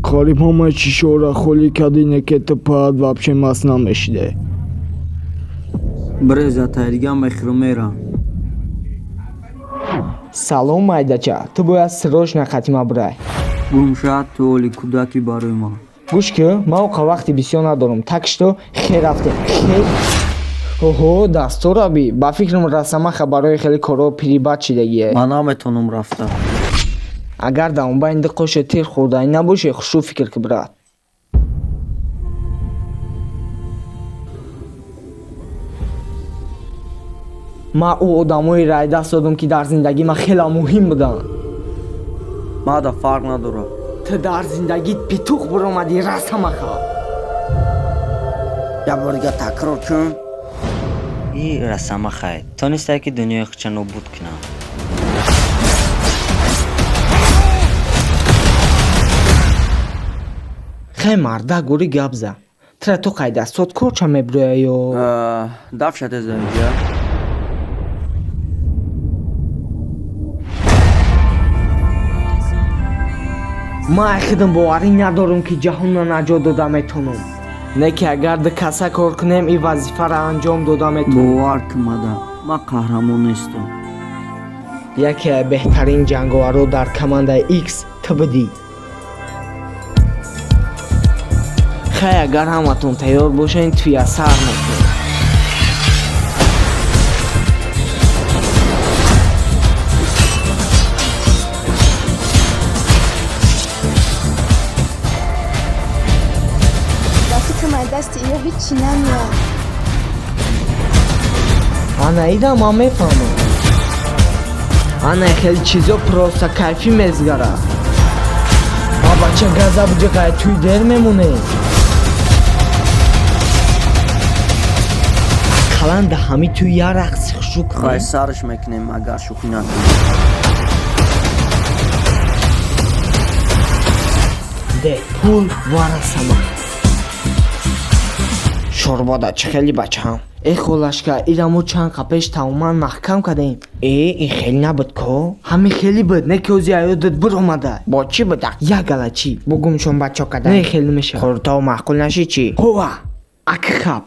Кариб ҳамаи чишора холӣ кардине ки ту паат вообще маст намешиде. Бреза тайриган бехиромера. Салом майдача, ту бояд сирожна хатима бурай. Гумшад ту оли кудаки барои ма. гӯш кӣ, ман оқа вақти бисёр надорам. Такшто хел рафте. Оҳо, дастор аби. Ба фикрам расамаха барои хеле коро пирибад шидагие. Ман наметонам рафта. Агар дар онбайнда қоша тир хӯрдани набоше, хушрӯ фикр ки брат. ман ӯ одамои рай даст додам ки дар зиндагӣ ман хеле муҳим буданд. Мада фарқ надорад. ту дар зиндагит петух баромадӣ расамаха. Як борига такрор кун. И расамахай, тонистай ки дунёи хуча нобуд кунам. хай марда гури гап за. тра ту қайда сот корча мебурая ё? Давшате заидя. ман худам боварӣ надорам ки ҷаҳонро наҷот дода метонам. не ки агар ду каса кор кунем ин вазифаро анҷом дода метонам. Бовар кун мада. Ман қаҳрамон нестам. яке аз беҳтарин ҷанговаро дар командаи X ту будӣ. хай агар ҳаматон тайёр бошед туя сар мекунем. Дасти её ҳичи намеяд. анаида ман мефаҳмам. ана хеле чизо просто кайфӣ мезгарад. ма бача газа буҷақай туи дер мемонем. қаланда ҳами туи як рақси хушук Хай сарш мекунем агар шӯхӣ накунем. де пул ва расама. шорбода чӣ хеле бачаам. холашка ирамо чанд қапеш тамоман маҳкам кардем. ин хеле набуд ко? ҳамин хеле буд. не ки ози аёдат биромада. бо чӣ буда? як галачи бугумшон бачо кадан. не хеле меша. хурдтав маъқул наши чӣ? ҳова акхаб.